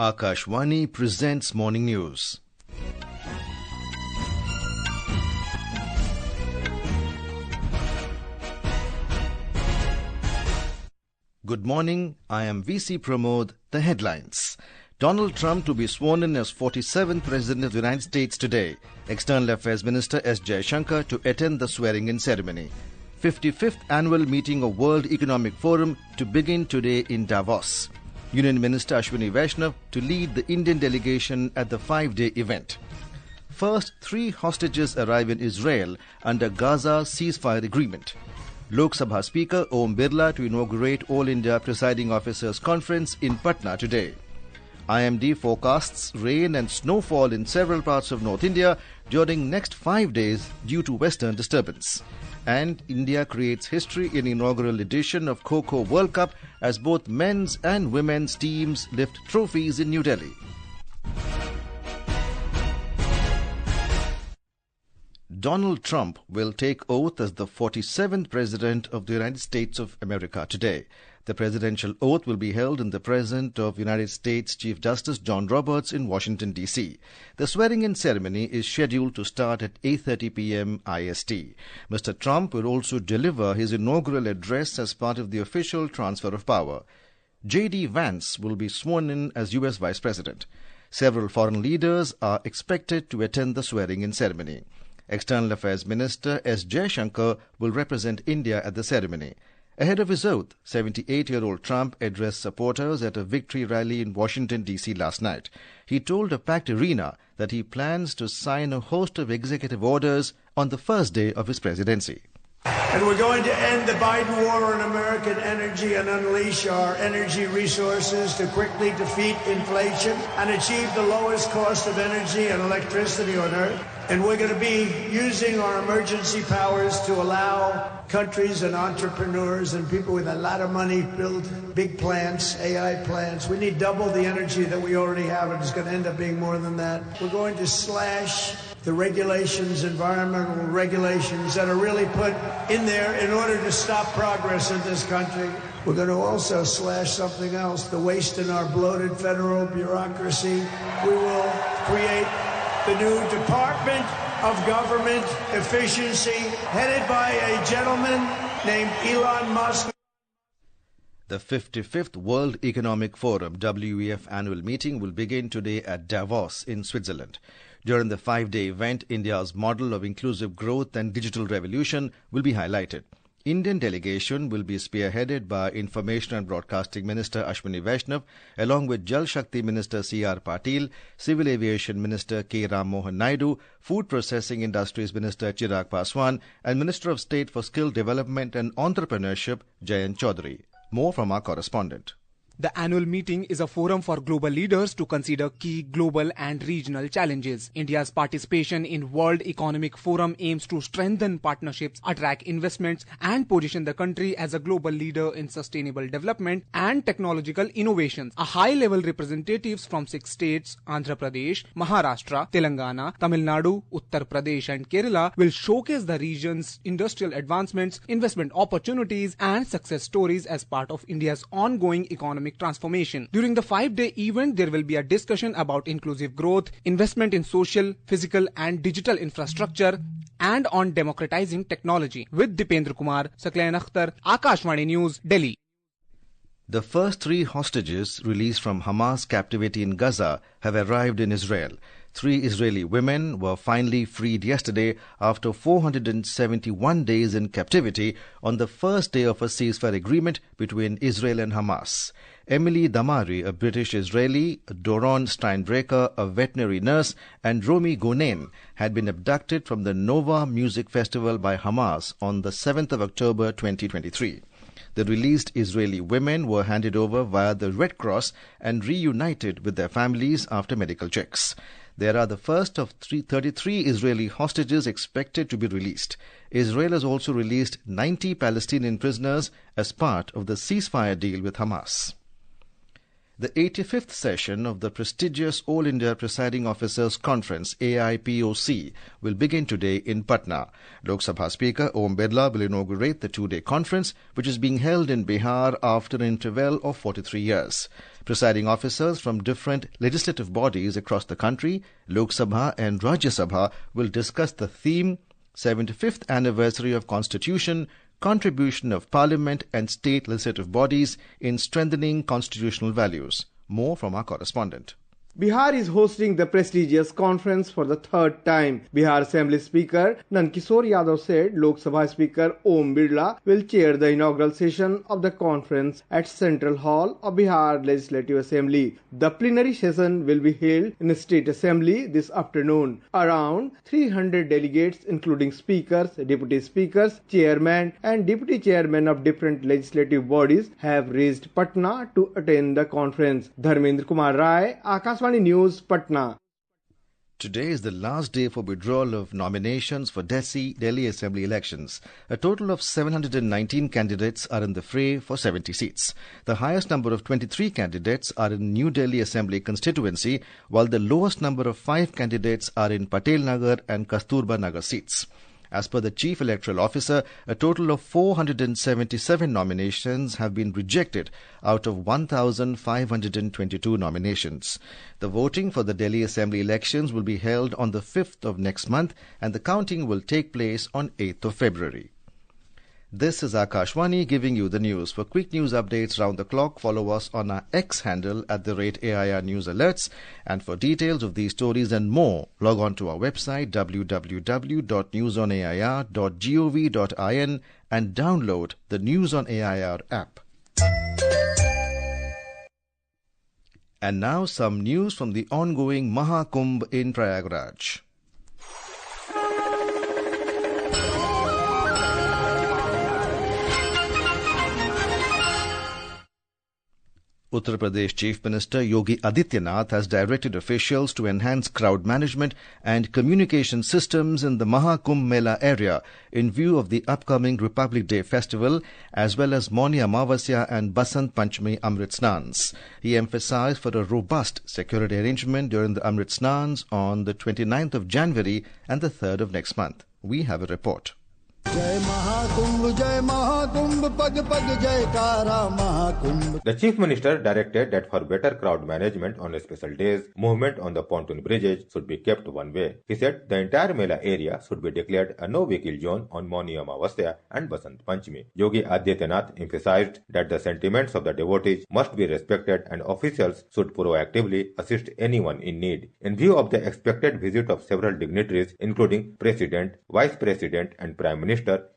Akashvani presents Morning News. Good morning, I am VC Pramod. The headlines. Donald Trump to be sworn in as 47th President of the United States today. External Affairs Minister S Jaishankar to attend the swearing-in ceremony. 55th Annual Meeting of World Economic Forum to begin today in Davos. Union Minister Ashwini Vaishnaw to lead the Indian delegation at the 5-day event. First 3 hostages arrive in Israel under Gaza ceasefire agreement. Lok Sabha Speaker Om Birla to inaugurate All India Presiding Officers Conference in Patna today. IMD forecasts rain and snowfall in several parts of North India during next 5 days due to Western Disturbance. And India creates history in inaugural edition of Kho Kho World Cup as both men's and women's teams lift trophies in New Delhi. Donald Trump will take oath as the 47th President of the United States of America today. The presidential oath will be held in the presence of United States Chief Justice John Roberts in Washington, D.C. The swearing-in ceremony is scheduled to start at 8:30 p.m. IST. Mr. Trump will also deliver his inaugural address as part of the official transfer of power. J.D. Vance will be sworn in as U.S. Vice President. Several foreign leaders are expected to attend the swearing-in ceremony. External Affairs Minister S Jaishankar will represent India at the ceremony. Ahead of his oath, 78-year-old Trump addressed supporters at a victory rally in Washington, D.C. last night. He told a packed arena that he plans to sign a host of executive orders on the first day of his presidency. And we're going to end the Biden war on American energy and unleash our energy resources to quickly defeat inflation and achieve the lowest cost of energy and electricity on earth. And we're going to be using our emergency powers to allow countries and entrepreneurs and people with a lot of money build big plants, AI plants. We need double the energy that we already have, and it's going to end up being more than that. We're going to slash the regulations, environmental regulations that are really put in there in order to stop progress in this country. We're going to also slash something else, the waste in our bloated federal bureaucracy. We will create the new Department of Government Efficiency, headed by a gentleman named Elon Musk. The 55th World Economic Forum WEF annual meeting will begin today at Davos in Switzerland. During the 5-day event, India's model of inclusive growth and digital revolution will be highlighted. Indian delegation will be spearheaded by Information and Broadcasting Minister Ashwini Vaishnaw, along with Jal Shakti Minister C.R. Patil, Civil Aviation Minister K. Ram Mohan Naidu, Food Processing Industries Minister Chirag Paswan, and Minister of State for Skill Development and Entrepreneurship Jayant Chaudhary. More from our correspondent. The annual meeting is a forum for global leaders to consider key global and regional challenges. India's participation in World Economic Forum aims to strengthen partnerships, attract investments, and position the country as a global leader in sustainable development and technological innovations. A high-level representatives from 6 states, Andhra Pradesh, Maharashtra, Telangana, Tamil Nadu, Uttar Pradesh, and Kerala, will showcase the region's industrial advancements, investment opportunities, and success stories as part of India's ongoing economic transformation. During the 5-day event, there will be a discussion about inclusive growth, investment in social, physical and digital infrastructure, and on democratizing technology. With Dipendra Kumar, Saklayan Akhtar, Akashvani News, Delhi. The first 3 hostages released from Hamas captivity in Gaza have arrived in Israel. 3 Israeli women were finally freed yesterday after 471 days in captivity on the first day of a ceasefire agreement between Israel and Hamas. Emily Damari, a British Israeli, Doron Steinbrecher, a veterinary nurse, and Romy Gonen had been abducted from the Nova Music Festival by Hamas on the 7th of October 2023. The released Israeli women were handed over via the Red Cross and reunited with their families after medical checks. There are the first of 33 Israeli hostages expected to be released. Israel has also released 90 Palestinian prisoners as part of the ceasefire deal with Hamas. The 85th session of the prestigious All India Presiding Officers Conference AIPOC will begin today in Patna. Lok Sabha Speaker Om Birla will inaugurate the 2-day conference, which is being held in Bihar after an interval of 43 years. Presiding officers from different legislative bodies across the country, Lok Sabha and Rajya Sabha, will discuss the theme 75th Anniversary of Constitution, Contribution of Parliament and State Legislative Bodies in Strengthening Constitutional Values. More from our correspondent. Bihar is hosting the prestigious conference for the third time. Bihar Assembly Speaker Nankishore Yadav said Lok Sabha Speaker Om Birla will chair the inaugural session of the conference at Central Hall of Bihar Legislative Assembly. The plenary session will be held in the State Assembly this afternoon. Around 300 delegates including speakers, deputy speakers, chairman and deputy chairman of different legislative bodies have reached Patna to attend the conference. Dharmendra Kumar Rai, Akashvani News, Patna. Today is the last day for withdrawal of nominations for Delhi Assembly elections. A total of 719 candidates are in the fray for 70 seats. The highest number of 23 candidates are in New Delhi Assembly constituency, while the lowest number of 5 candidates are in Patel Nagar and Kasturba Nagar seats. As per the Chief Electoral Officer, a total of 477 nominations have been rejected out of 1,522 nominations. The voting for the Delhi Assembly elections will be held on the 5th of next month and the counting will take place on 8th of February. This is Akashvani giving you the news. For quick news updates round the clock, follow us on our X handle @AIR News Alerts. And for details of these stories and more, log on to our website www.newsonair.gov.in and download the News on AIR app. And now some news from the ongoing Mahakumbh in Prayagraj. Uttar Pradesh Chief Minister Yogi Adityanath has directed officials to enhance crowd management and communication systems in the Mahakumbh Mela area in view of the upcoming Republic Day festival as well as Mauni Amavasya and Basant Panchami Amrit Snans. He emphasized for a robust security arrangement during the Amrit Snans on the 29th of January and the 3rd of next month. We have a report. The Chief Minister directed that for better crowd management on special days, movement on the pontoon bridges should be kept one way. He said the entire Mela area should be declared a no-vehicle zone on Mauni Amavasya and Basant Panchami. Yogi Adityanath emphasized that the sentiments of the devotees must be respected and officials should proactively assist anyone in need. In view of the expected visit of several dignitaries, including President, Vice President and Prime Minister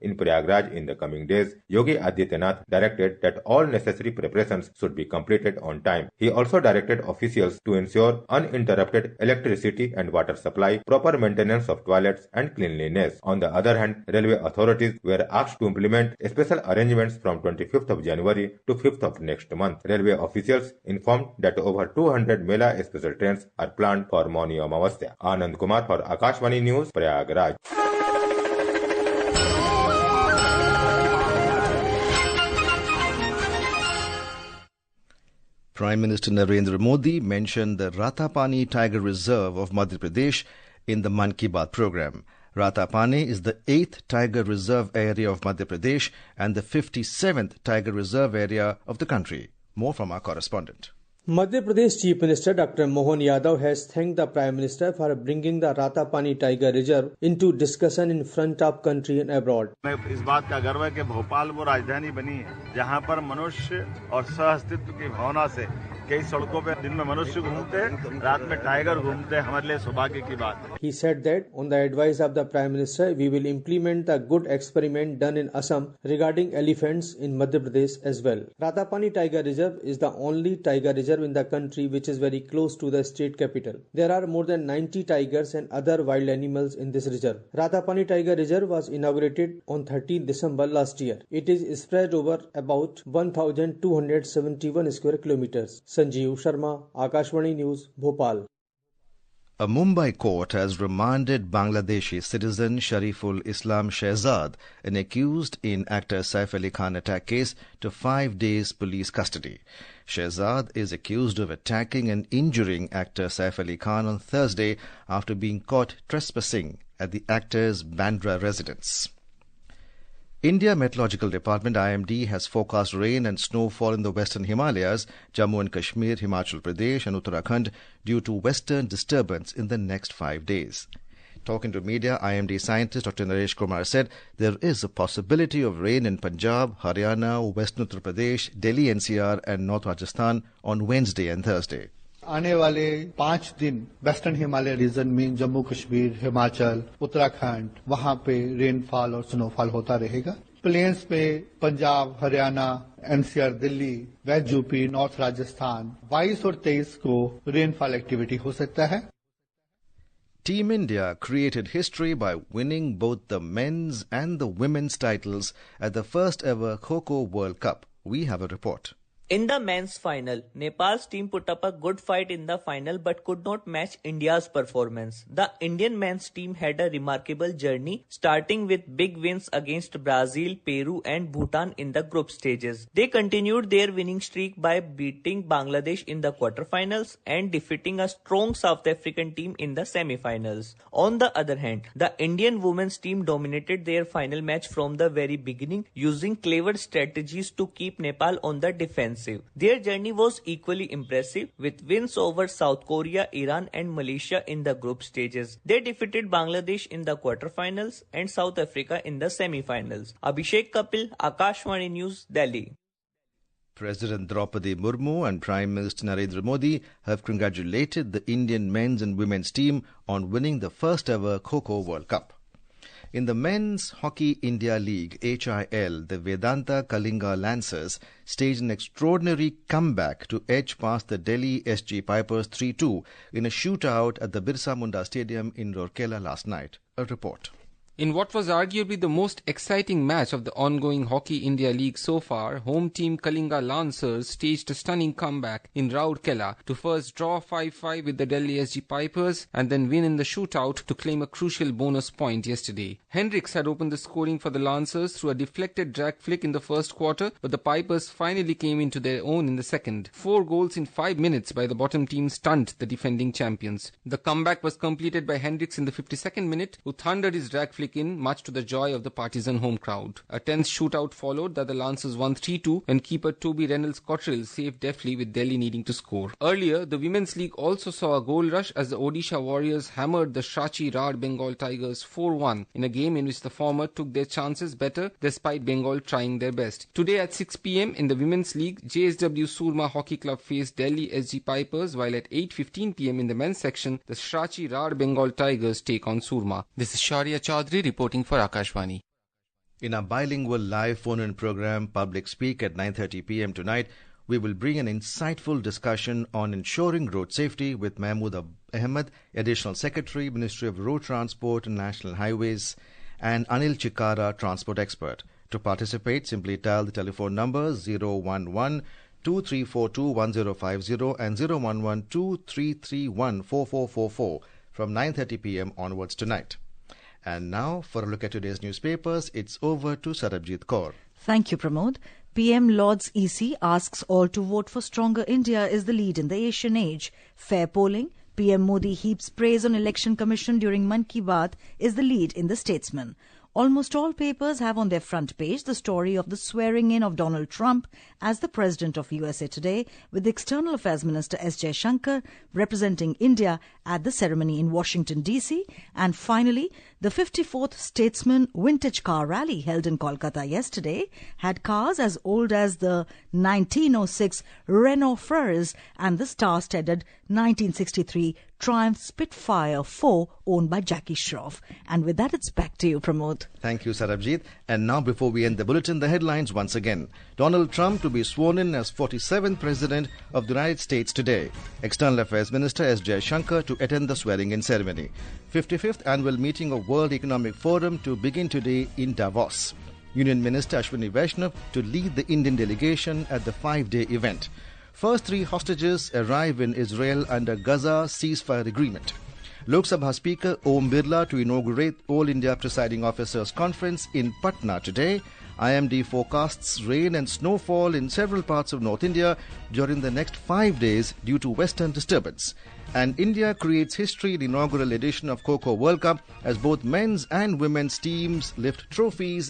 in Prayagraj in the coming days, Yogi Adityanath directed that all necessary preparations should be completed on time. He also directed officials to ensure uninterrupted electricity and water supply, proper maintenance of toilets and cleanliness. On the other hand, railway authorities were asked to implement special arrangements from 25th of January to 5th of next month. Railway officials informed that over 200 Mela special trains are planned for Mauni Amavasya. Anand Kumar for Akashvani News, Prayagraj. Prime Minister Narendra Modi mentioned the Ratapani Tiger Reserve of Madhya Pradesh in the Man Ki Baat program. Ratapani is the 8th Tiger Reserve area of Madhya Pradesh and the 57th Tiger Reserve area of the country. More from our correspondent. Madhya Pradesh Chief Minister Dr. Mohan Yadav has thanked the Prime Minister for bringing the Ratapani Tiger Reserve into discussion in front of country and abroad. इस बात का गर्व है कि भोपाल वो राजधानी बनी है जहां पर मनुष्य और सह-अस्तित्व की भावना से कई सड़कों पे दिन में मनुष्य घूमते रात में टाइगर घूमते हमारे लिए सौभाग्य की बात है. He said that on the advice of the Prime Minister we will implement the good experiment done in Assam regarding elephants in Madhya Pradesh as well. Ratapani Tiger Reserve is the only tiger reserve in the country which is very close to the state capital. There are more than 90 tigers and other wild animals in this reserve. Ratapani Tiger Reserve was inaugurated on 13 December last year. It is spread over about 1,271 square kilometers. Sanjeev Sharma, Akashvani News, Bhopal. A Mumbai court has remanded Bangladeshi citizen Shariful Islam Shehzad, an accused in actor Saif Ali Khan attack case, to 5 days police custody. Shehzad is accused of attacking and injuring actor Saif Ali Khan on Thursday after being caught trespassing at the actor's Bandra residence. India Meteorological Department IMD has forecast rain and snowfall in the Western Himalayas, Jammu and Kashmir, Himachal Pradesh and Uttarakhand due to Western Disturbance in the next 5 days. Talking to media, IMD scientist Dr. Naresh Kumar said there is a possibility of rain in Punjab, Haryana, Western Uttar Pradesh, Delhi NCR and North Rajasthan on Wednesday and Thursday. आने वाले 5 दिन western Himalaya reason में जम्मू कश्मीर, हिमाचल, उत्तराखंड वहां पे rainfall और snowfall होता रहेगा। Planes पे Punjab, Haryana, NCR, Delhi, west UP, north Rajasthan 22 और 23 को रेनफॉल एक्टिविटी हो सकता है। Team India created history by winning both the men's and the women's titles at the first ever Kho Kho World Cup. We have a report. In the men's final, Nepal's team put up a good fight in the final but could not match India's performance. The Indian men's team had a remarkable journey, starting with big wins against Brazil, Peru and Bhutan in the group stages. They continued their winning streak by beating Bangladesh in the quarterfinals and defeating a strong South African team in the semi-finals. On the other hand, the Indian women's team dominated their final match from the very beginning, using clever strategies to keep Nepal on the defense. Their journey was equally impressive, with wins over South Korea, Iran and Malaysia in the group stages. They defeated Bangladesh in the quarterfinals and South Africa in the semi-finals. Abhishek Kapil, Akashvani News, Delhi. President Draupadi Murmu and Prime Minister Narendra Modi have congratulated the Indian men's and women's team on winning the first ever Kho Kho World Cup. In the Men's Hockey India League, HIL, the Vedanta Kalinga Lancers staged an extraordinary comeback to edge past the Delhi SG Pipers 3-2 in a shootout at the Birsa Munda Stadium in Rourkela last night. A report. In what was arguably the most exciting match of the ongoing Hockey India League so far, home team Kalinga Lancers staged a stunning comeback in Rourkela to first draw 5-5 with the Delhi SG Pipers and then win in the shootout to claim a crucial bonus point yesterday. Hendricks had opened the scoring for the Lancers through a deflected drag flick in the first quarter, but the Pipers finally came into their own in the second. 4 goals in 5 minutes by the bottom team stunned the defending champions. The comeback was completed by Hendricks in the 52nd minute, who thundered his drag flick in, much to the joy of the partisan home crowd. A tense shootout followed that the Lancers won 3-2 when keeper Toby Reynolds-Cotterill saved deftly with Delhi needing to score. Earlier, the Women's League also saw a goal rush as the Odisha Warriors hammered the Shachi Rad Bengal Tigers 4-1 in a game in which the former took their chances better despite Bengal trying their best. Today at 6 p.m. in the Women's League, JSW Surma Hockey Club faced Delhi SG Pipers, while at 8:15 p.m. in the men's section, the Shachi Rad Bengal Tigers take on Surma. This is Sharia Chaudhary reporting for Akashvani. In our bilingual live phone-in program, Public Speak at 9:30 p.m. tonight, we will bring an insightful discussion on ensuring road safety with Mahmood Ahmed, Additional Secretary, Ministry of Road Transport and National Highways, and Anil Chikara, Transport Expert. To participate, simply dial the telephone numbers 011-2342-1050 and 011-2331-4444 from 9:30 p.m. onwards tonight. And now, for a look at today's newspapers, it's over to Sarabjit Kaur. Thank you, Pramod. PM Lord's EC asks all to vote for Stronger India is the lead in the Asian age. Fair polling. PM Modi heaps praise on Election Commission during Mann Ki Baat is the lead in the Statesman. Almost all papers have on their front page the story of the swearing in of Donald Trump as the President of USA today, with the External Affairs Minister S Jaishankar representing India at the ceremony in Washington, D.C. And finally, the 54th Statesman Vintage Car Rally held in Kolkata yesterday had cars as old as the 1906 Renault Freres and the star-studded 1963 Triumph Spitfire 4 owned by Jackie Shroff. And with that, it's back to you, Pramod. Thank you, Sarabjit. And now, before we end the bulletin, the headlines once again. Donald Trump to be sworn in as 47th President of the United States today. External Affairs Minister S Jaishankar to attend the swearing-in ceremony. 55th Annual Meeting of World Economic Forum to begin today in Davos. Union Minister Ashwini Vaishnaw to lead the Indian delegation at the 5-day event. First 3 hostages arrive in Israel under Gaza ceasefire agreement. Lok Sabha Speaker Om Birla to inaugurate All India Presiding Officers Conference in Patna today. IMD forecasts rain and snowfall in several parts of North India during the next 5 days due to Western Disturbance. And India creates history in the inaugural edition of Kho Kho World Cup as both men's and women's teams lift trophies